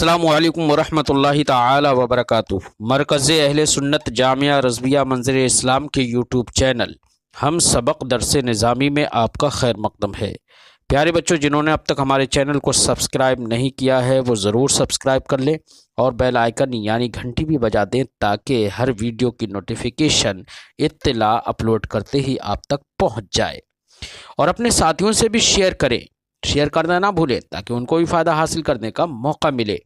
السلام علیکم ورحمۃ اللہ تعالی وبرکاتہ۔ مرکز اہل سنت جامعہ رضویہ منظر اسلام کے یوٹیوب چینل ہم سبق درس نظامی میں آپ کا خیر مقدم ہے۔ پیارے بچوں، جنہوں نے اب تک ہمارے چینل کو سبسکرائب نہیں کیا ہے وہ ضرور سبسکرائب کر لیں اور بیل آئیکن یعنی گھنٹی بھی بجا دیں تاکہ ہر ویڈیو کی نوٹیفیکیشن اطلاع اپلوڈ کرتے ہی آپ تک پہنچ جائے، اور اپنے ساتھیوں سے بھی شیئر کرنا نہ بھولیں تاکہ ان کو بھی فائدہ حاصل کرنے کا موقع ملے،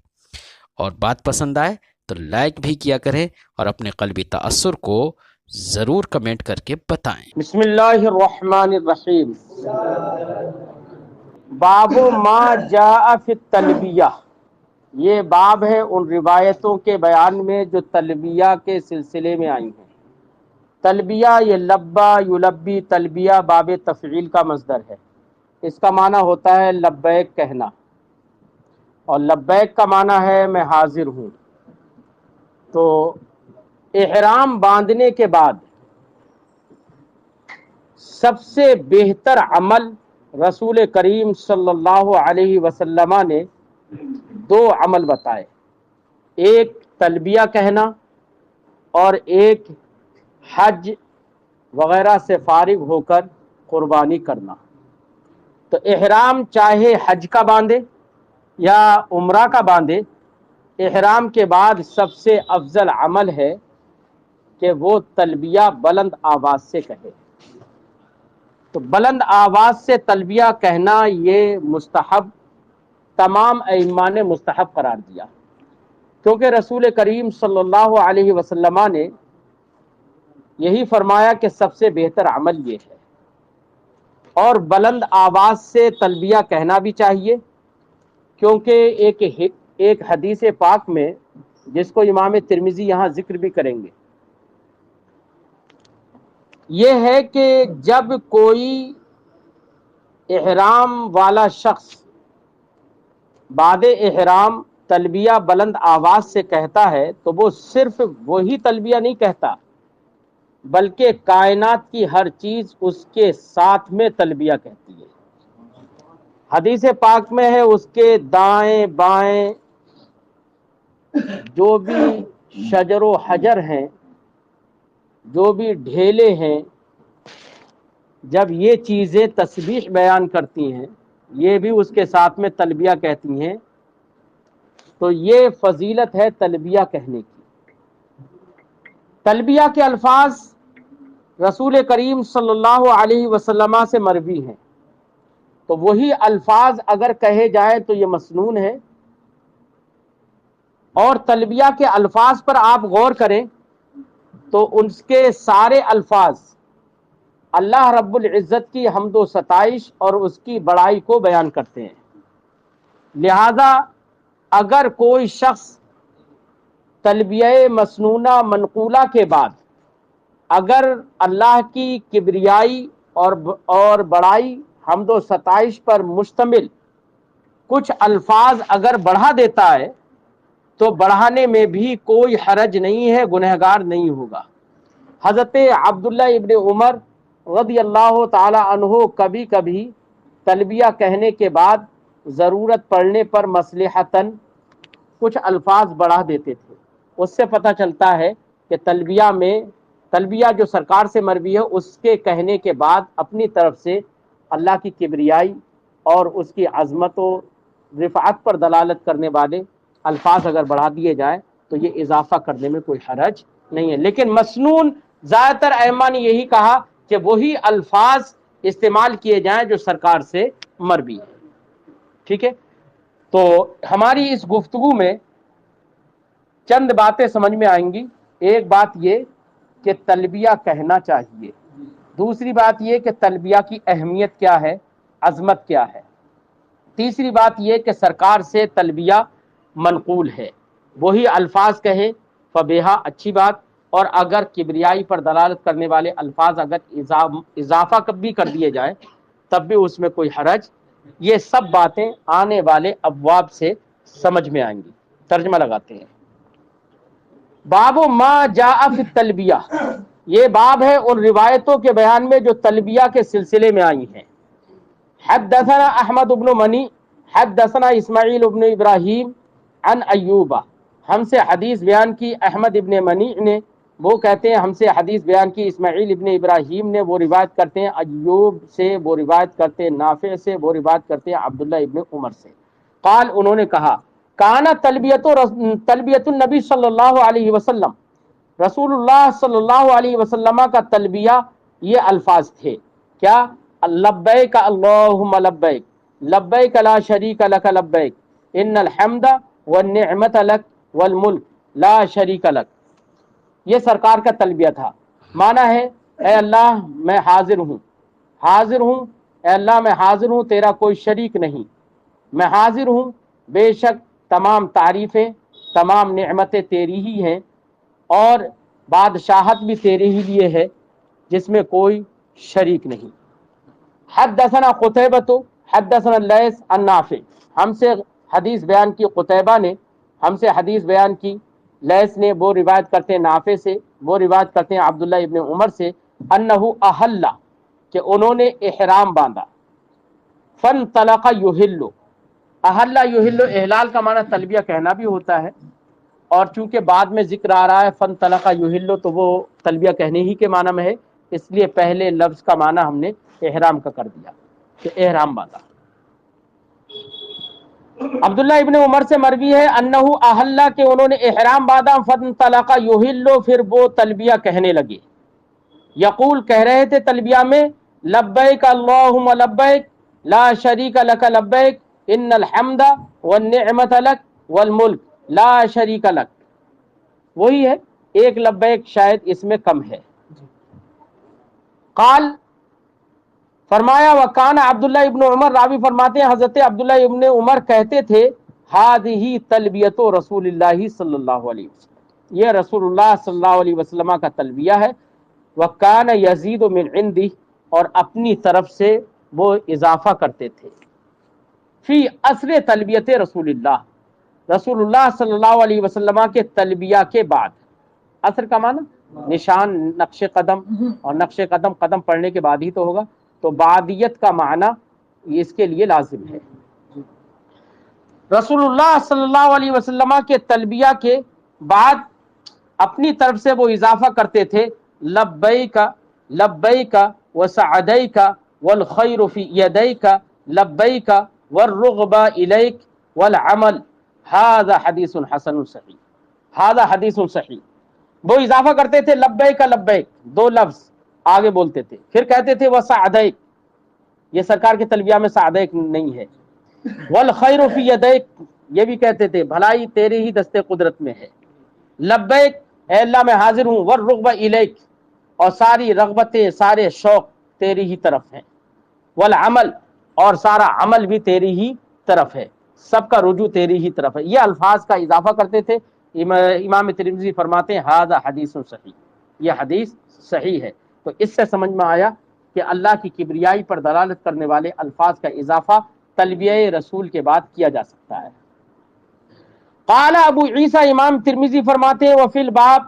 اور بات پسند آئے تو لائک بھی کیا کریں اور اپنے قلبی تأثر کو ضرور کمنٹ کر کے بتائیں۔ بسم اللہ الرحمن الرحیم۔ باب ما جاء فی التلبیہ، یہ باب ہے ان روایتوں کے بیان میں جو تلبیہ کے سلسلے میں آئی ہیں۔ تلبیہ یہ لبا یلبی، تلبیہ باب تفعیل کا مصدر ہے، اس کا معنی ہوتا ہے لبیک کہنا، اور لبیک کا معنی ہے میں حاضر ہوں۔ تو احرام باندھنے کے بعد سب سے بہتر عمل رسول کریم صلی اللہ علیہ وسلم نے دو عمل بتائے، ایک تلبیہ کہنا اور ایک حج وغیرہ سے فارغ ہو کر قربانی کرنا۔ تو احرام چاہے حج کا باندھے یا عمرہ کا باندھے، احرام کے بعد سب سے افضل عمل ہے کہ وہ تلبیہ بلند آواز سے کہے۔ تو بلند آواز سے تلبیہ کہنا یہ مستحب، تمام ائمہ نے مستحب قرار دیا، کیونکہ رسول کریم صلی اللہ علیہ وسلم نے یہی فرمایا کہ سب سے بہتر عمل یہ ہے، اور بلند آواز سے تلبیہ کہنا بھی چاہیے، کیونکہ ایک حدیث پاک میں جس کو امام ترمذی یہاں ذکر بھی کریں گے، یہ ہے کہ جب کوئی احرام والا شخص بعد احرام تلبیہ بلند آواز سے کہتا ہے تو وہ صرف وہی تلبیہ نہیں کہتا، بلکہ کائنات کی ہر چیز اس کے ساتھ میں تلبیہ کہتی ہے۔ حدیث پاک میں ہے اس کے دائیں بائیں جو بھی شجر و حجر ہیں، جو بھی ڈھیلے ہیں، جب یہ چیزیں تسبیح بیان کرتی ہیں، یہ بھی اس کے ساتھ میں تلبیہ کہتی ہیں، تو یہ فضیلت ہے تلبیہ کہنے کی۔ تلبیہ کے الفاظ رسول کریم صلی اللہ علیہ وسلم سے مروی ہیں، تو وہی الفاظ اگر کہے جائیں تو یہ مسنون ہے، اور تلبیہ کے الفاظ پر آپ غور کریں تو ان کے سارے الفاظ اللہ رب العزت کی حمد و ستائش اور اس کی بڑائی کو بیان کرتے ہیں۔ لہذا اگر کوئی شخص تلبیہ مسنونہ منقولہ کے بعد اگر اللہ کی کبریائی اور بڑائی حمد و ستائش پر مشتمل کچھ الفاظ اگر بڑھا دیتا ہے تو بڑھانے میں بھی کوئی حرج نہیں ہے، گنہگار نہیں ہوگا۔ حضرت عبداللہ ابن عمر رضی اللہ تعالی عنہ کبھی کبھی تلبیہ کہنے کے بعد ضرورت پڑنے پر مصلحتاً کچھ الفاظ بڑھا دیتے تھے۔ اس سے پتہ چلتا ہے کہ تلبیہ جو سرکار سے مروی ہے اس کے کہنے کے بعد اپنی طرف سے اللہ کی کبریائی اور اس کی عظمت و رفعت پر دلالت کرنے والے الفاظ اگر بڑھا دیے جائیں تو یہ اضافہ کرنے میں کوئی حرج نہیں ہے۔ لیکن مسنون زیادہ تر ائمہ نے یہی کہا کہ وہی الفاظ استعمال کیے جائیں جو سرکار سے مروی ہے۔ ٹھیک ہے، تو ہماری اس گفتگو میں چند باتیں سمجھ میں آئیں گی۔ ایک بات یہ کہ تلبیہ کہنا چاہیے، دوسری بات یہ کہ تلبیہ کی اہمیت کیا ہے، عظمت کیا ہے، تیسری بات یہ کہ سرکار سے تلبیہ منقول ہے، وہی الفاظ کہیں فبیہا، اچھی بات، اور اگر کبریائی پر دلالت کرنے والے الفاظ اگر اضافہ بھی کر دیے جائیں تب بھی اس میں کوئی حرج۔ یہ سب باتیں آنے والے ابواب سے سمجھ میں آئیں گی۔ ترجمہ لگاتے ہیں۔ باب ما جاء فی التلبیہ، یہ باب ہے ان روایتوں کے بیان میں جو تلبیہ کے سلسلے میں آئی ہیں۔ حدثنا احمد بن منی حدثنا اسماعیل بن ابراہیم عن ایوبہ، ہم سے حدیث بیان کی احمد ابن منیع نے، وہ کہتے ہیں ہم سے حدیث بیان کی اسماعیل ابن ابراہیم نے، وہ روایت کرتے ہیں ایوب سے، وہ روایت کرتے ہیں نافع سے، وہ روایت کرتے ہیں عبداللہ ابن عمر سے، قال انہوں نے کہا کانا تلبیت النبی صلی اللہ علیہ وسلم، رسول اللہ صلی اللہ علیہ وسلم کا تلبیہ یہ الفاظ تھے، کیا؟ لبیک اللہم لبیک، لبیک لا شریک لک لبیک، ان الحمد والنعمت لک والملک لا شریک لک، یہ سرکار کا تلبیہ تھا۔ معنی ہے اے اللہ میں حاضر ہوں، حاضر ہوں، اے اللہ میں حاضر ہوں، تیرا کوئی شریک نہیں، میں حاضر ہوں، بے شک تمام تعریفیں، تمام نعمتیں تیری ہی ہیں، اور بادشاہت بھی تیرے ہی لیے ہے، جس میں کوئی شریک نہیں۔ حدثنا قتیبۃ حدثنا اللیث عن نافع، ہم سے حدیث بیان کی قتیبہ نے، ہم سے حدیث بیان کی لیث نے، وہ روایت کرتے ہیں نافع سے، وہ روایت کرتے ہیں عبداللہ ابن عمر سے، انہ احل، کہ انہوں نے احرام باندھا، فانطلق یحل، احل یحل، احلال کا معنی تلبیہ کہنا بھی ہوتا ہے، اور چونکہ بعد میں ذکر آ رہا ہے فانطلق یحل، تو وہ تلبیہ کہنے ہی کے معنی میں ہے، اس لیے پہلے لفظ کا معنی ہم نے احرام کا کر دیا کہ احرام باندھا۔ عبداللہ ابن عمر سے مروی ہے انہ احل، کہ انہوں نے احرام باندھا، فانطلق یحل، پھر وہ تلبیہ کہنے لگے، یقول کہہ رہے تھے تلبیہ میں لبیک اللہم لبیک لا شریک لک لبیک ان الحمد والنعمت لک والملک لا شریک لک، وہی ہے، ایک لبیک شاید اس میں کم ہے۔ قال، فرمایا وکان عبداللہ ابن عمر، راوی فرماتے ہیں حضرت عبداللہ ابن عمر کہتے تھے ہذہ تلبیۃ رسول اللہ صلی اللہ علیہ وسلم، یہ رسول اللہ صلی اللہ علیہ وسلم کا تلبیہ ہے، وکان یزید من عندہ، اور اپنی طرف سے وہ اضافہ کرتے تھے، فی اصل تلبیت رسول اللہ، رسول اللہ صلی اللہ علیہ وسلم کے تلبیہ کے بعد، اثر کا معنی نشان، نقش قدم، اور نقش قدم قدم پڑھنے کے بعد ہی تو ہوگا، تو بعدیت کا معنی اس کے لیے لازم ہے۔ رسول اللہ صلی اللہ علیہ وسلم کے تلبیہ کے بعد اپنی طرف سے وہ اضافہ کرتے تھے لبیک لبیک وسعدیک والخیر فی یدیک لبیک والرغبہ الیک والعمل ھذا حدیث حسن صحیح، ھذا حدیث صحیح، وہ اضافہ کرتے تھے لبیک لبیک، دو لفظ آگے بولتے تھے، پھر کہتے تھے وسعدیک، یہ سرکار کے تلبیہ میں سعدیک نہیں ہے، والخیر فی یدیک، یہ بھی کہتے تھے بھلائی تیرے ہی دستے قدرت میں ہے، لبیک اے اللہ میں حاضر ہوں، والرغبہ الیک، اور ساری رغبتیں، سارے شوق تیری ہی طرف ہیں، والعمل، اور سارا عمل بھی تیری ہی طرف ہے، سب کا رجوع تیری ہی طرف ہے، یہ الفاظ کا اضافہ کرتے تھے۔ امام ترمذی فرماتے ہیں ھذا حدیث صحیح، یہ حدیث صحیح ہے۔ تو اس سے سمجھ میں آیا کہ اللہ کی کبریائی پر دلالت کرنے والے الفاظ کا اضافہ تلبیہ رسول کے بعد کیا جا سکتا ہے۔ قال ابو عیسیٰ، امام ترمذی فرماتے ہیں وفی الباب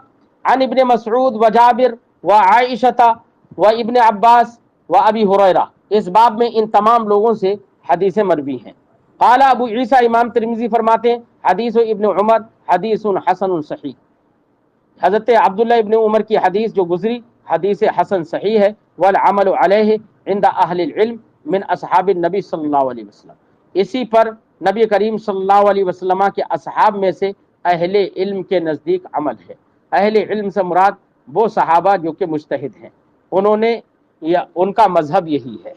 عن ابن مسعود و جابر و عائشہ و ابن عباس و ابی ہریرہ، اس باب میں ان تمام لوگوں سے حدیثیں مروی ہیں۔ قال ابو عیسیٰ، امام ترمذی فرماتے ہیں حدیث ابن عمر حدیث حسن صحیح، حضرت عبداللہ ابن عمر کی حدیث جو گزری حدیث حسن صحیح ہے، والعمل علیہ عند اہل العلم من اصحاب النبی صلی اللہ علیہ وسلم، اسی پر نبی کریم صلی اللہ علیہ وسلم کے اصحاب میں سے اہل علم کے نزدیک عمل ہے۔ اہل علم سے مراد وہ صحابہ جو کہ مجتہد ہیں، انہوں نے یا ان کا مذہب یہی ہے،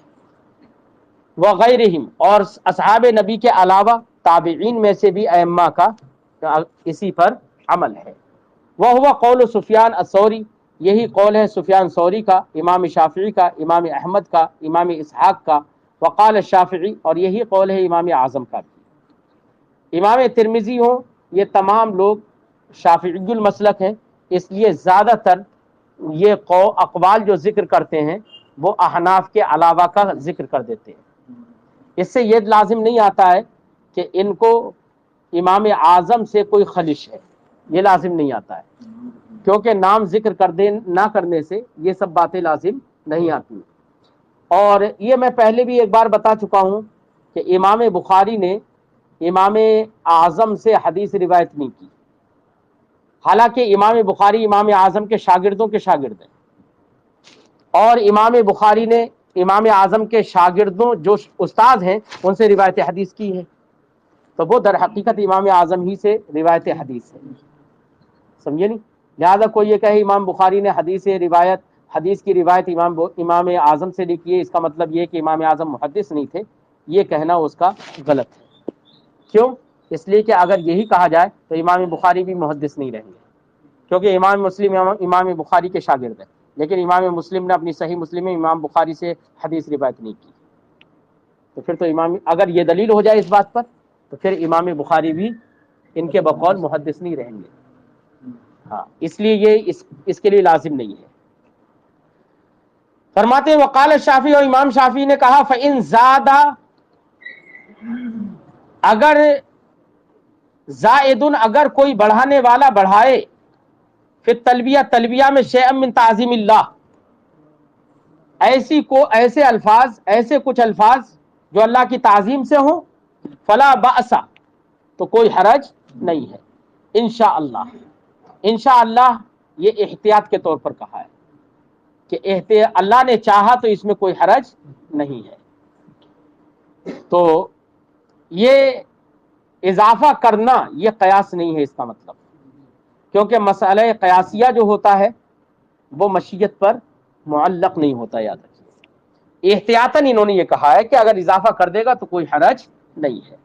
وغیرہم، اور اصحاب نبی کے علاوہ تابعین میں سے بھی ائمہ کا اسی پر عمل ہے۔ وہو قول سفیان الثوری، یہی قول ہے سفیان ثوری کا، امام شافعی کا، امام احمد کا، امام اسحاق کا، وقال الشافعی، اور یہی قول ہے امام اعظم کا بھی۔ امام ترمذی ہوں، یہ تمام لوگ شافعی المسلک ہیں، اس لیے زیادہ تر یہ اقوال جو ذکر کرتے ہیں وہ احناف کے علاوہ کا ذکر کر دیتے ہیں۔ اس سے یہ لازم نہیں آتا ہے کہ ان کو امام اعظم سے کوئی خلش ہے، یہ لازم نہیں آتا ہے، کیونکہ نام ذکر نہ کرنے سے یہ سب باتیں لازم نہیں آتی۔ اور یہ میں پہلے بھی ایک بار بتا چکا ہوں کہ امام بخاری نے امام اعظم سے حدیث روایت نہیں کی، حالانکہ امام بخاری امام اعظم کے شاگردوں کے شاگرد ہیں، اور امام بخاری نے امام اعظم کے شاگردوں جو استاد ہیں ان سے روایت حدیث کی ہے، تو وہ در حقیقت امام اعظم ہی سے روایت حدیث ہے، سمجھے نہیں؟ لہذا کوئی یہ کہے امام بخاری نے حدیث کی روایت امام اعظم سے لکھی ہے، اس کا مطلب یہ کہ امام اعظم محدث نہیں تھے، یہ کہنا اس کا غلط ہے۔ کیوں؟ اس لیے کہ اگر یہی کہا جائے تو امام بخاری بھی محدث نہیں رہیں گے، کیونکہ امام مسلم امام بخاری کے شاگرد ہیں، لیکن امام مسلم نے اپنی صحیح مسلم میں امام بخاری سے حدیث روایت نہیں کی، تو پھر تو اگر یہ دلیل ہو جائے اس بات پر تو پھر امام بخاری بھی ان کے بقول محدث نہیں رہیں گے، ہاں، اس لیے یہ اس کے لیے لازم نہیں ہے۔ فرماتے ہیں وقال الشافعی، اور امام شافعی نے کہا فإن زاد، اگر زائد، اگر کوئی بڑھانے والا بڑھائے، پھر تلبیہ میں شیئا من تعظیم اللہ، ایسے کچھ الفاظ جو اللہ کی تعظیم سے ہوں، فلا بأس، تو کوئی حرج نہیں ہے، انشاءاللہ۔ انشاءاللہ یہ احتیاط کے طور پر کہا ہے کہ اللہ نے چاہا تو اس میں کوئی حرج نہیں ہے۔ تو یہ اضافہ کرنا یہ قیاس نہیں ہے اس کا مطلب، کیونکہ مسئلہ قیاسیہ جو ہوتا ہے وہ مشیت پر معلق نہیں ہوتا، یاد رکھیے۔ احتیاطاً انہوں نے یہ کہا ہے کہ اگر اضافہ کر دے گا تو کوئی حرج نہیں ہے۔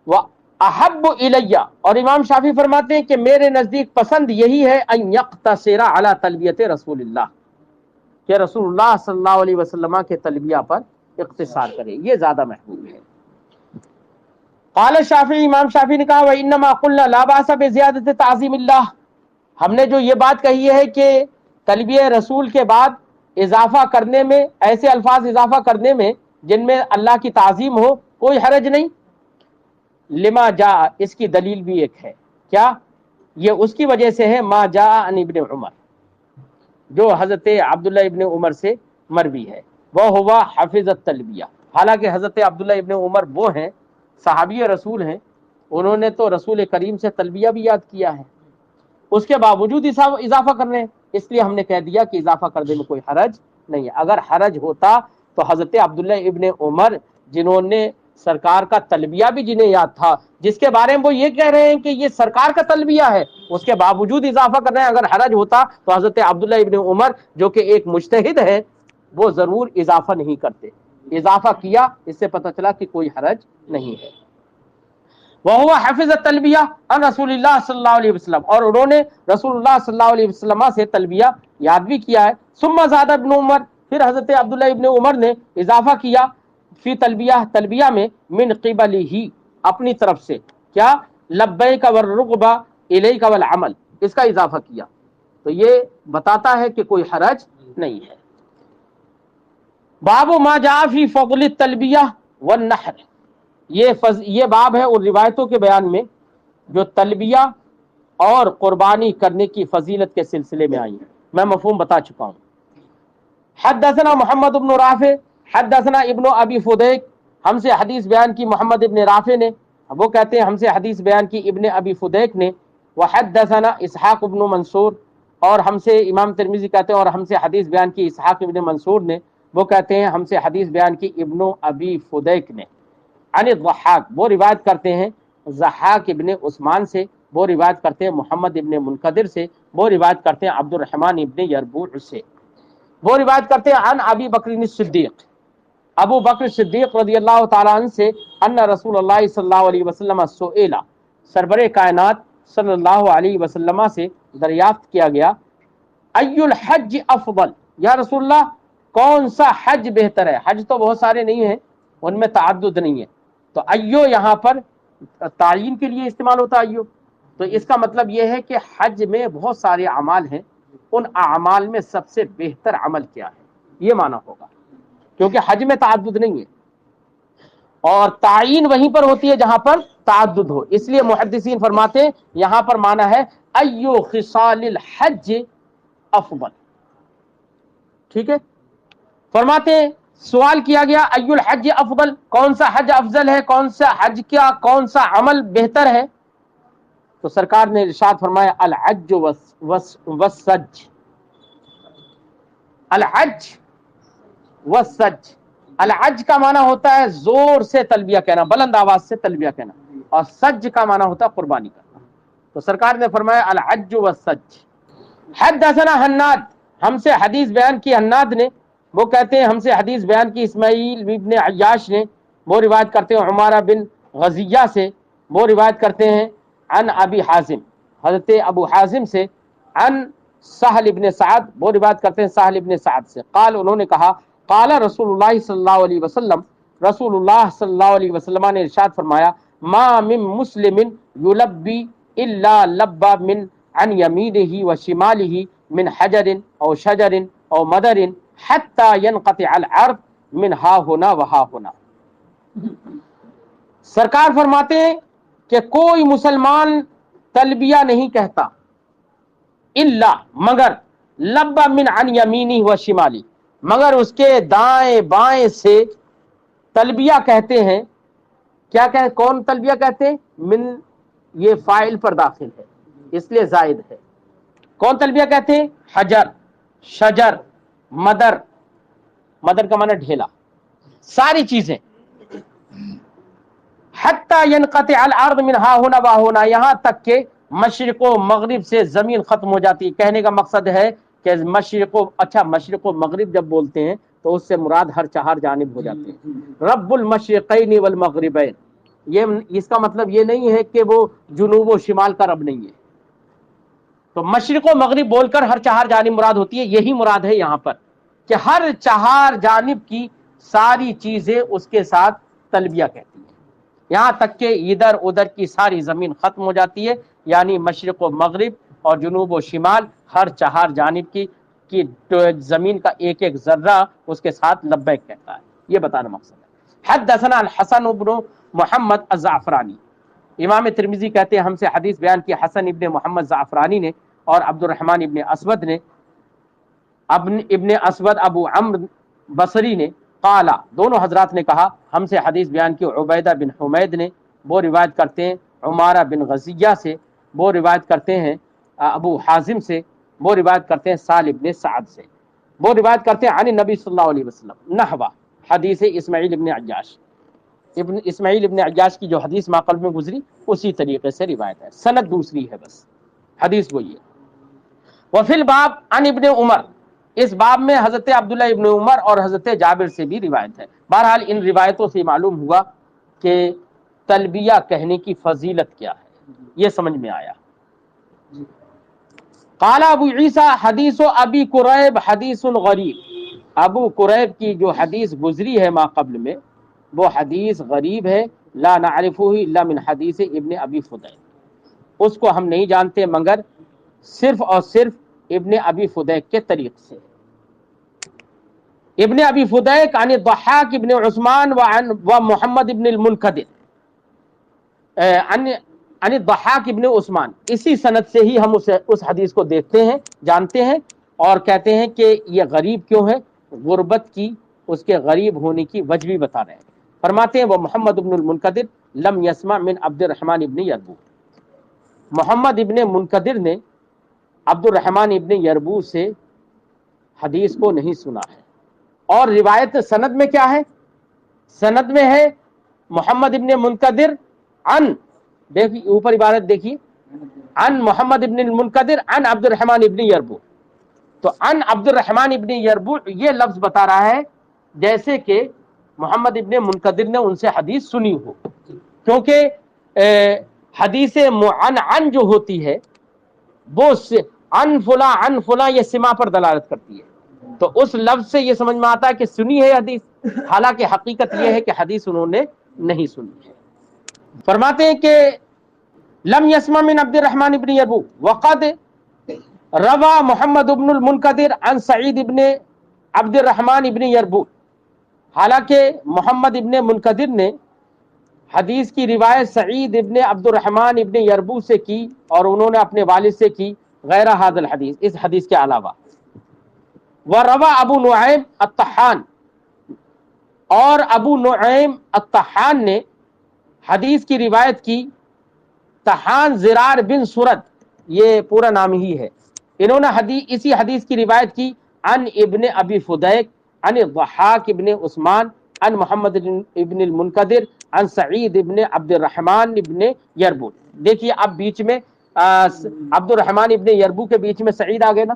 وَأَحَبُّ إِلَيَّ، اور امام شافعی فرماتے ہیں کہ میرے نزدیک پسند یہی ہے ان یقتصر علی تلبیت رسول اللہ، کہ رسول اللہ صلی اللہ علیہ وسلم کے تلبیہ پر اقتصار کرے، یہ زیادہ محبوب ہے۔ قال الشافعی، امام شافعی نے کہا وَإِنَّمَا قُلْنَا لَا بَأْسَ بِزِيَادَةِ تَعْظِيمِ اللَّهِ، ہم نے جو یہ بات کہی ہے کہ تلبیہ رسول کے بعد اضافہ کرنے میں، ایسے الفاظ اضافہ کرنے میں جن میں اللہ کی تعظیم ہو، کوئی حرج نہیں۔ لما جاء، اس کی دلیل بھی ایک ہے، کیا؟ یہ اس کی وجہ سے ہے ما جاء عن ابن عمر، جو حضرت عبداللہ ابن عمر سے مروی ہے، وہ ہوا حفظ التلبیہ، حالانکہ حضرت عبداللہ ابن عمر وہ ہیں، صحابی رسول ہیں، انہوں نے تو رسول کریم سے تلبیہ بھی یاد کیا ہے، اس کے باوجود اضافہ کر رہے ہیں، اس لیے ہم نے کہہ دیا کہ اضافہ کرنے میں کوئی حرج نہیں ہے۔ اگر حرج ہوتا تو حضرت عبداللہ ابن عمر، جنہوں نے سرکار کا تلبیہ بھی جنہیں یاد تھا، جس کے بارے میں وہ یہ کہہ رہے ہیں کہ یہ سرکار کا تلبیہ ہے، اس کے باوجود اضافہ کر رہے ہیں، اگر حرج ہوتا تو حضرت عبداللہ ابن عمر جو کہ ایک مجتہد ہے وہ ضرور اضافہ نہیں کرتے، اضافہ کیا، اس سے پتہ چلا کہ کوئی حرج نہیں ہے۔ وَهُوَ حَفِظَ التَّلْبِيَةَ عن رسول اللہ صلی اللہ علیہ وسلم، اور انہوں نے رسول اللہ صلی اللہ علیہ وسلم سے تلبیہ یاد بھی کیا ہے۔ ثم زاد ابن عمر، پھر حضرت عبداللہ ابن عمر نے اضافہ کیا فی تلبیہ میں، من قبلہ، اپنی طرف سے، کیا؟ لبیک والرغبہ الیک والعمل، اس کا اضافہ کیا، تو یہ بتاتا ہے کہ کوئی حرج نہیں ہے۔ باب ما جاء فی فضل التلبیہ والنحر، یہ باب ہے ان روایتوں کے بیان میں جو تلبیہ اور قربانی کرنے کی فضیلت کے سلسلے میں آئی ہیں، میں مفہوم بتا چکا ہوں۔ حدثنا محمد بن رافع حدثنا ابن ابی فدیک، ہم سے حدیث بیان کی محمد ابن رافع نے، وہ کہتے ہیں ہم سے حدیث بیان کی ابن ابی فدیک نے، وحدثنا اسحاق ابن منصور، اور ہم سے امام ترمذی کہتے ہیں اور ہم سے حدیث بیان کی اسحاق ابن منصور نے، وہ کہتے ہیں ہم سے حدیث بیان کی ابن ابی فدیک نے، عن الضحاک، وہ روایت کرتے ہیں ضحاک ابن عثمان سے، وہ روایت کرتے ہیں محمد ابن منقدر سے، وہ روایت کرتے ہیں عبد الرحمن ابن یربوع سے، وہ روایت کرتے ہیں عن ابی بکر الصدیق، ابو بکر صدیق رضی اللہ تعالیٰ عنہ سے، ان رسول اللہ صلی اللہ علیہ وسلم سئل، سربر کائنات صلی اللہ علیہ وسلم سے دریافت کیا گیا، ای الحج افضل، یا رسول اللہ کون سا حج بہتر ہے؟ حج تو بہت سارے نہیں ہیں، ان میں تعدد نہیں ہے، تو ایو یہاں پر تعین کے لیے استعمال ہوتا ہے ایو، تو اس کا مطلب یہ ہے کہ حج میں بہت سارے اعمال ہیں، ان اعمال میں سب سے بہتر عمل کیا ہے، یہ معنی ہوگا، کیونکہ حج میں تعدد نہیں ہے، اور تعین وہیں پر ہوتی ہے جہاں پر تعدد ہو، اس لیے محدثین فرماتے ہیں یہاں پر معنی ہے ایو خصال الحج افضل، ٹھیک ہے۔ فرماتے ہیں سوال کیا گیا ای الحج افضل، کون سا حج افضل ہے، کون سا حج کا کون سا عمل بہتر ہے؟ تو سرکار نے ارشاد فرمایا الحج والسج، الحج والسج۔ الحج کا معنی ہوتا ہے زور سے تلبیہ کہنا، بلند آواز سے تلبیہ کہنا، اور سج کا معنی ہوتا ہے قربانی کرنا۔ تو سرکار نے فرمایا الحج والسج۔ حدثنا حناد، ہم سے حدیث بیان کی حناد نے، وہ کہتے ہیں ہم سے حدیث بیان کی اسماعیل ابن عیاش نے، وہ روایت کرتے ہیں عمارہ بن غزیہ سے، وہ روایت کرتے ہیں عن ابی حازم، حضرت ابو حازم سے، عن سہل ابن سعد، وہ روایت کرتے ہیں سہل ابن سعد سے، قال انہوں نے کہا قال رسول اللہ صلی اللہ علیہ وسلم، رسول اللہ صلی اللہ علیہ وسلم نے ارشاد فرمایا ما من مسلم یلبی الا لبى من عن یمینہ و شمالہ من حجر او شجر او مدر حتی ینقطع العرض من ہا ہونا و ہا ہونا۔ سرکار فرماتے ہیں کہ کوئی مسلمان تلبیہ نہیں کہتا الا مگر لبى من عن یمینہ و شمالہ، مگر اس کے دائیں بائیں سے تلبیہ کہتے ہیں۔ کیا کہ کون تلبیہ کہتے ہیں؟ من یہ فاعل پر داخل ہے اس لیے زائد ہے۔ کون تلبیہ کہتے ہیں؟ حجر، شجر، مدر، مدر کا معنی ڈھیلا، ساری چیزیں۔ حتی ینقطع الارض من ہا ہونا وا ہونا، یہاں تک کہ مشرق و مغرب سے زمین ختم ہو جاتی ہے۔ کہنے کا مقصد ہے کہ مشرق و مغرب جب بولتے ہیں تو اس سے مراد ہر چہار جانب ہو جاتے ہیں۔ رب المشرقین والمغربین، یہ اس کا مطلب یہ نہیں ہے کہ وہ جنوب و شمال کا رب نہیں ہے۔ تو مشرق و مغرب بول کر ہر چہار جانب مراد ہوتی ہے، یہی مراد ہے یہاں پر کہ ہر چہار جانب کی ساری چیزیں اس کے ساتھ تلبیہ کہتی ہیں، یہاں تک کہ ادھر ادھر کی ساری زمین ختم ہو جاتی ہے، یعنی مشرق و مغرب اور جنوب و شمال ہر چہار جانب کی زمین کا ایک ایک ذرہ اس کے ساتھ لبیک کہتا ہے، یہ بتانا مقصد ہے۔ حدثنا الحسن بن محمد الزعفرانی، امام ترمذی کہتے ہیں ہم سے حدیث بیان کی حسن ابن محمد زعفرانی نے اور عبد الرحمن ابن اسود نے، ابن اسود ابو عمرو بصری نے، قالا دونوں حضرات نے کہا ہم سے حدیث بیان کی عبیدہ بن حمید نے، وہ روایت کرتے ہیں عمارہ بن غزیہ سے، وہ روایت کرتے ہیں ابو حازم سے، وہ روایت کرتے ہیں سال ابن سعد سے، وہ روایت کرتے ہیں عن نبی صلی اللہ علیہ وسلم نحوہ حدیث اسماعیل ابن عیاش، اسماعیل ابن عیاش کی جو حدیث ماقبل میں گزری اسی طریقے سے روایت ہے، سند دوسری ہے بس، حدیث وہی ہے۔ وفی الباب عن ابن عمر، اس باب میں حضرت عبداللہ ابن عمر اور حضرت جابر سے بھی روایت ہے۔ بہرحال ان روایتوں سے معلوم ہوا کہ تلبیہ کہنے کی فضیلت کیا ہے، یہ سمجھ میں آیا۔ قال ابو عیسیٰ حدیث ابی قریب حدیث غریب، ابو قریب کی جو حدیث گزری ہے ماقبل میں وہ حدیث غریب ہے، لا نعرفہ الا من حدیث ابن ابی فدیک، اس کو ہم نہیں جانتے مگر صرف اور صرف ابن ابی فدیک کے طریق سے۔ ابن ابی فدیک عن الضحاک ابن عثمان و محمد ابن المنکدر عن الضحاک ابن عثمان، اسی سند سے ہی ہم اس حدیث کو دیکھتے ہیں، جانتے ہیں، اور کہتے ہیں کہ یہ غریب کیوں ہے، غربت کی اس کے غریب ہونے کی وجہ بھی بتا رہے ہیں۔ فرماتے ہیں وہ محمد ابن المنکدر لم یسمع من عبد الرحمن ابن یربوع، محمد ابن منکدر نے عبد الرحمن ابن یربوع سے حدیث کو نہیں سنا ہے۔ اور روایت سند میں کیا ہے؟ سند میں ہے محمد ابن منکدر عن، دیکھیے اوپر عبارت دیکھیے، عن محمد ابن المنکدر عن عبد الرحمن ابن یربوع، تو عن عبد الرحمن ابن یربوع یہ لفظ بتا رہا ہے جیسے کہ محمد ابن منکدر نے ان سے حدیث سنی ہو، کیونکہ حدیث عن جو ہوتی ہے وہ عن فلاں یہ سما پر دلالت کرتی ہے، تو اس لفظ سے یہ سمجھ میں آتا ہے کہ سنی ہے حدیث، حالانکہ حقیقت یہ ہے کہ حدیث انہوں نے نہیں سنی ہے۔ فرماتے ہیں کہ لم یسمع من عبد الرحمن ابن یربوع وقد روا محمد ابن المنکدر عن سعید ابن عبد الرحمن ابن یربوع، حالانکہ محمد ابن منکدر نے حدیث کی روایت سعید ابن عبد الرحمن ابن یربوع سے کی اور انہوں نے اپنے والد سے کی غیر هذا الحدیث، اس حدیث کے علاوہ۔ وروا ابو نعیم الطحان، اور ابو نعیم الطحان نے حدیث کی روایت کی، طحان زرار بن سرد، یہ پورا نام ہی ہے، انہوں نے اسی حدیث کی روایت کی عن ابن ابی فدیک عن الضحاک ابن عثمان عن محمد ابن المنقدر عن سعید ابن عبد الرحمن ابن یربو۔ دیکھیے اب بیچ میں عبد الرحمن ابن یربو کے بیچ میں سعید آگے نا،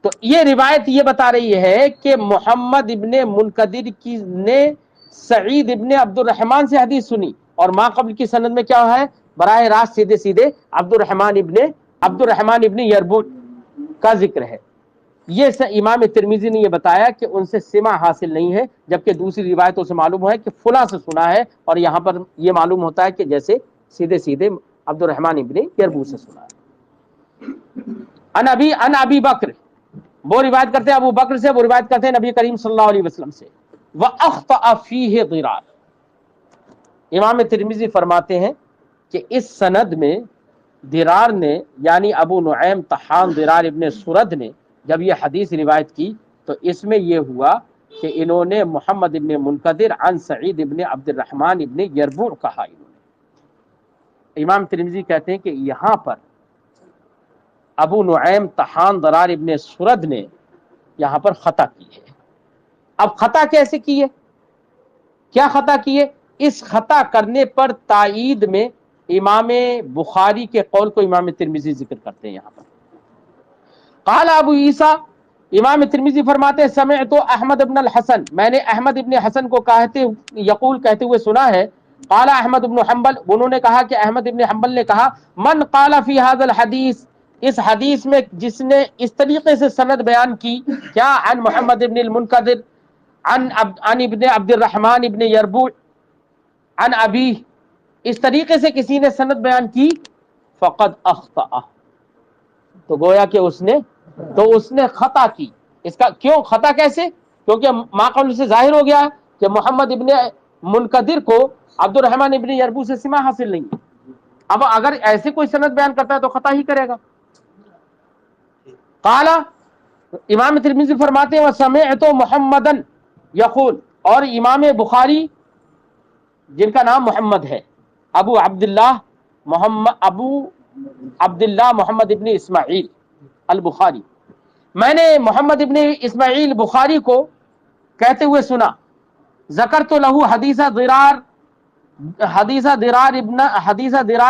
تو یہ روایت یہ بتا رہی ہے کہ محمد ابن منقدر کی نے سعید ابن عبد الرحمن سے حدیث سنی، اور ما قبل کی سند میں کیا ہے، براہ راست سیدھے سیدھے عبد الرحمن ابن یربو کا ذکر ہے۔ یہ امام ترمذی نے یہ بتایا کہ ان سے سماع حاصل نہیں ہے، جبکہ دوسری روایتوں سے معلوم ہے کہ فلاں سے سنا ہے، اور یہاں پر یہ معلوم ہوتا ہے کہ جیسے سیدھے سیدھے عبد الرحمن ابن یربو سے سنا ہے۔ ان ابی بکر، وہ روایت کرتے ہیں ابو بکر سے، وہ روایت کرتے ہیں نبی کریم صلی اللہ علیہ وسلم سے۔ وَأَخْطَأَ فِيهِ ضِرَارٌ، امام ترمذی فرماتے ہیں کہ اس سند میں ضرار نے یعنی ابو نعیم طحان ضرار ابن سرد نے جب یہ حدیث روایت کی تو اس میں یہ ہوا کہ انہوں نے محمد ابن منقدر عن سعید ابن عبد الرحمن ابن یربوع کہا۔ انہوں نے، امام ترمذی کہتے ہیں کہ یہاں پر ابو نعیم طحان ضرار ابن سرد نے یہاں پر خطا کی ہے۔ اب خطا کیسے کی ہے، کیا خطا کی ہے؟ اس خطا کرنے پر تائید میں امام بخاری کے قول کو امام ترمذی ذکر کرتے ہیں یہاں پر۔ قال ابو عیسیٰ، امام ترمذی فرماتے ہیں سمعت احمد ابن الحسن، میں نے احمد ابن حسن کو کہتے ہوئے سنا ہے، قال احمد ابن حنبل، انہوں نے کہا کہ احمد ابن حنبل نے کہا من قال فی هذا الحدیث، اس حدیث میں جس نے اس طریقے سے سند بیان کی، کیا عن محمد ابن المنقدر عن ابن عبد الرحمن ابن یربوع عن ابی، اس طریقے سے کسی نے سند بیان کی، فقد اخطأ، تو گویا کہ اس نے خطا کی۔ اس کا کیوں خطا کیسے؟ کیونکہ ما قبل سے ظاہر ہو گیا کہ محمد ابن منقدر کو عبد الرحمن ابن یربوع سے سماع حاصل نہیں، اب اگر ایسے کوئی سند بیان کرتا ہے تو خطا ہی کرے گا۔ قال، امام ترمذی فرماتے ہیں وسمعت محمدا یقول، اور امام بخاری جن کا نام محمد ہے، ابو عبداللہ محمد ابن اسماعیل البخاری، میں نے محمد ابن اسماعیل بخاری کو کہتے ہوئے سنا، ذکرت لہو حدیث ضرار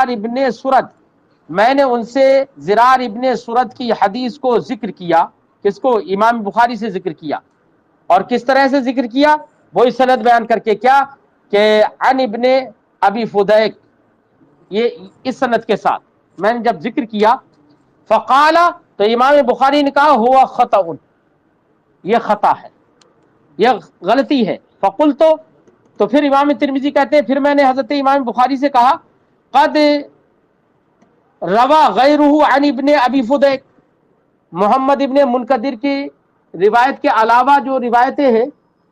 ابن سرد، میں نے ان سے ضرار ابن سرد کی حدیث کو ذکر کیا، کس کو؟ امام بخاری سے ذکر کیا، اور کس طرح سے ذکر کیا؟ وہی سند بیان کر کے، کیا کہ عن ابن ابی فدیک، یہ اس سند کے ساتھ میں نے جب ذکر کیا، فقال، تو امام بخاری نے کہا ہوا خطأ، یہ خطا ہے، یہ غلطی ہے، فقلت، تو پھر امام ترمذی کہتے ہیں پھر میں نے حضرت امام بخاری سے کہا قد روا غیرہ عن ابن ابی فدیک، محمد ابن منقدر کی روایت کے علاوہ جو روایتیں ہیں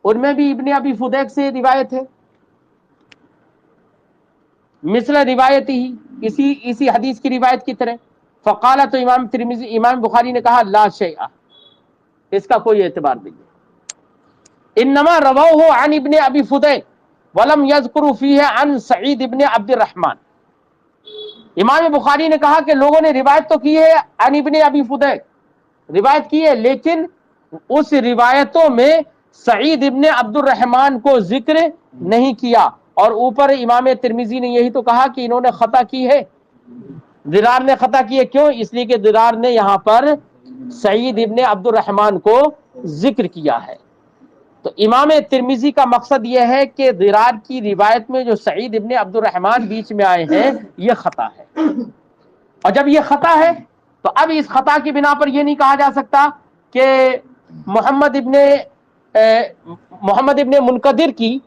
ان میں بھی ابن ابی فدیک سے روایت ہے، مثل روایت ہی، اسی حدیث کی روایت کی طرح۔ فقال، تو امام بخاری نے کہا لا شیء، اس کا کوئی اعتبار نہیں ہے، انما رواہ عن ابن ابی فدیک ولم یذکر فیہ عن سعید ابن عبد الرحمن، امام بخاری نے کہا کہ لوگوں نے روایت تو کی ہے عن ابن ابی فدیک، روایت کی ہے، لیکن اس روایتوں میں سعید ابن عبد الرحمن کو ذکر نہیں کیا، اور اوپر امام ترمذی نے یہی تو کہا کہ انہوں نے خطا کی ہے، ضرار نے خطا کی ہے، کیوں؟ اس لیے کہ ضرار نے یہاں پر سعید ابن عبد الرحمن کو ذکر کیا ہے۔ تو امام ترمذی کا مقصد یہ ہے کہ ضرار کی روایت میں جو سعید ابن عبد الرحمن بیچ میں آئے ہیں یہ خطا ہے، اور جب یہ خطا ہے تو اب اس خطا کی بنا پر یہ نہیں کہا جا سکتا کہ محمد ابن منقدر کی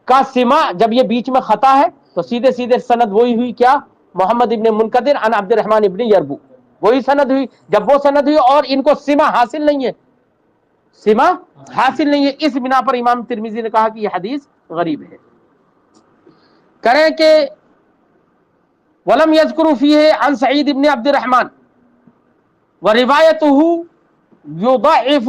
کا سماع، جب یہ بیچ میں خطا ہے تو سیدھے سیدھے سند وہی ہوئی، کیا؟ محمد ابن منقدر عن عبد الرحمن ابن یربوع، وہی سند ہوئی، جب وہ سند ہوئی اور ان کو سماع حاصل نہیں ہے، سماع حاصل نہیں ہے، اس بنا پر امام ترمذی نے کہا کہ یہ حدیث غریب ہے۔ کریں کہ ولم یذکر فیہ عن سعید ابن عبد الرحمن وروایتہ یضعف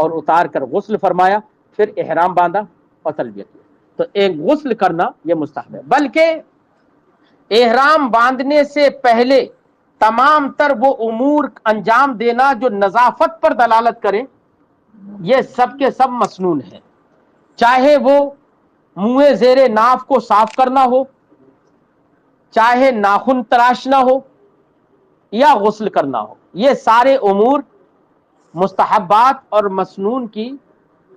اور اتار کر غسل فرمایا، پھر احرام باندھا اور تلبیہ کیا۔ تو ایک غسل کرنا یہ مستحب ہے، بلکہ احرام باندھنے سے پہلے تمام تر وہ امور انجام دینا جو نظافت پر دلالت کریں، یہ سب کے سب مسنون ہے، چاہے وہ منہ زیر ناف کو صاف کرنا ہو، چاہے ناخن تراشنا ہو، یا غسل کرنا ہو، یہ سارے امور مستحبات اور مسنون کی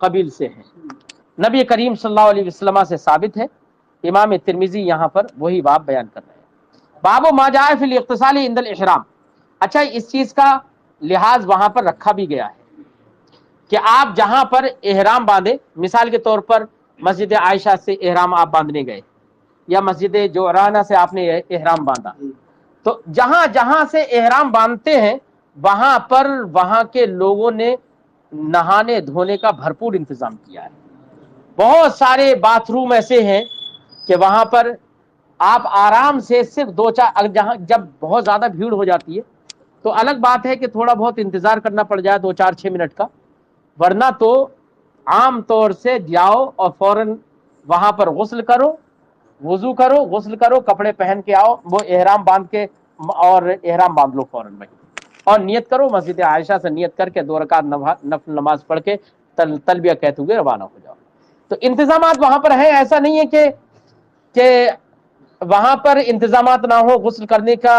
قبیل سے ہیں، نبی کریم صلی اللہ علیہ وسلم سے ثابت ہے۔ امام ترمذی یہاں پر وہی باب بیان کر رہے ہیں، باب ما جاء فی الاغتسال عند الاحرام۔ اچھا، اس چیز کا لحاظ وہاں پر رکھا بھی گیا ہے کہ آپ جہاں پر احرام باندھے، مثال کے طور پر مسجد عائشہ سے احرام آپ باندھنے گئے، یا مسجد جعرانہ سے آپ نے احرام باندھا، تو جہاں جہاں سے احرام باندھتے ہیں وہاں پر وہاں کے لوگوں نے نہانے دھونے کا بھرپور انتظام کیا ہے۔ بہت سارے باتھ روم ایسے ہیں کہ وہاں پر آپ آرام سے صرف دو چار، جہاں جب بہت زیادہ بھیڑ ہو جاتی ہے تو الگ بات ہے کہ تھوڑا بہت انتظار کرنا پڑ جائے 2-4-6 منٹ کا، ورنہ تو عام طور سے جاؤ اور فوراً وہاں پر غسل کرو، وضو کرو، غسل کرو، کپڑے پہن کے آؤ، وہ احرام باندھ کے، اور احرام باندھ لو فوراً بھائی، اور نیت کرو، مسجد عائشہ سے نیت کر کے 2 رکعت نفل نماز پڑھ کے تلبیہ کہتے ہوئے روانہ ہو جاؤ۔ تو انتظامات وہاں پر ہیں، ایسا نہیں ہے کہ وہاں پر انتظامات نہ ہو، غسل کرنے کا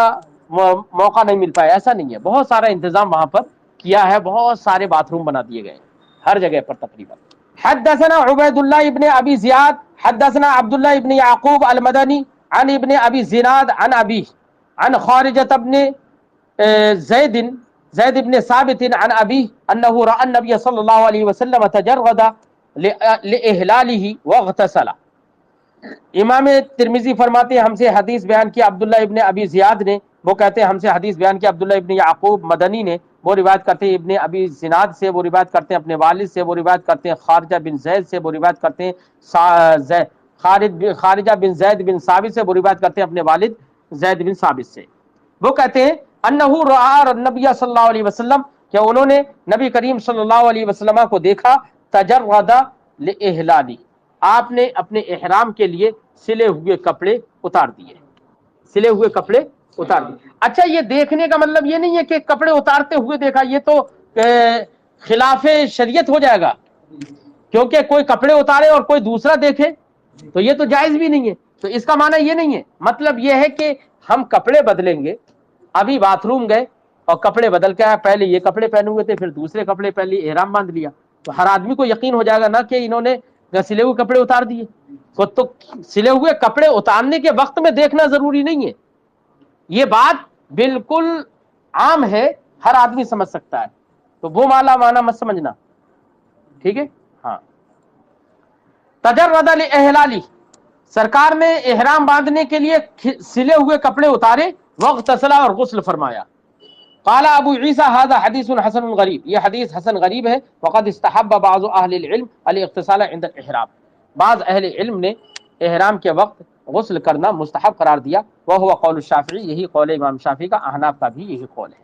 موقع نہیں مل پائے، ایسا نہیں ہے، بہت سارا انتظام وہاں پر کیا ہے، بہت سارے باتھ روم بنا دیے گئے ہر جگہ پر تقریبا۔ حدثنا عبید اللہ ابن ابی زیاد حدثنا عبداللہ ابن یعقوب المدنی عن ابن ابی زناد عن ابی عن خارجة ابن زید ابن ثابت عن ابی انه رأى النبي صلی اللہ علیہ وسلم تجرد لإحلاله واغتسل۔ امام ترمذی فرماتے ہیں ہم سے حدیث بیان کیا عبداللہ ابن ابی زیاد نے، وہ کہتے ہیں ہم سے حدیث بیان کیا عبداللہ ابن یعقوب مدنی نے، وہ روایت کرتے ہیں ابن ابی زناد سے، وہ روایت کرتے ہیں اپنے والد سے، وہ روایت کرتے ہیں خارجہ بن زید سے، وہ روایت کرتے ہیں خارجہ بن زید بن ثابت سے، وہ روایت کرتے ہیں اپنے والد زید بن ثابت سے، وہ کہتے ہیں انہ رأى النبی صلی اللہ علیہ وسلم، کہ انہوں نے نبی کریم صلی اللہ علیہ وسلم کو دیکھا، تجرد لإحلالی، آپ نے اپنے احرام کے لیے سلے ہوئے کپڑے اتار دیے، سلے ہوئے کپڑے اتار دیے۔ اچھا، یہ دیکھنے کا مطلب یہ نہیں ہے کہ کپڑے اتارتے ہوئے دیکھا، یہ تو خلاف شریعت ہو جائے گا، کیونکہ کوئی کپڑے اتارے اور کوئی دوسرا دیکھے تو یہ تو جائز بھی نہیں ہے۔ تو اس کا معنی یہ نہیں ہے، مطلب یہ ہے کہ ہم کپڑے بدلیں گے، ابھی باتھ روم گئے اور کپڑے بدل کے آئے، پہلے یہ کپڑے پہنے ہوئے تھے، پھر دوسرے کپڑے پہلے احرام باندھ لیا، تو ہر آدمی کو یقین ہو جائے گا نا کہ انہوں نے سلے ہوئے کپڑے اتار دیے، تو سلے ہوئے کپڑے اتارنے کے وقت میں دیکھنا ضروری نہیں ہے، یہ بات بالکل عام ہے، ہر آدمی سمجھ سکتا ہے، تو وہ معنی مت سمجھنا، ٹھیک ہے؟ ہاں، تجرد لإحلالی، سرکار نے احرام باندھنے کے لیے سلے ہوئے کپڑے اتارے، واغتسل، اور غسل فرمایا۔ قال ابو عیسیٰ هذا حدیث حسن غریب، یہ حدیث حسن غریب ہے، وقد استحب بعض اہل العلم الاغتسال عند الاحرام، بعض اہل علم نے احرام کے وقت غسل کرنا مستحب قرار دیا، وهو قول الشافعی، یہی قول امام شافعی کا، احناف کا بھی یہی قول ہے۔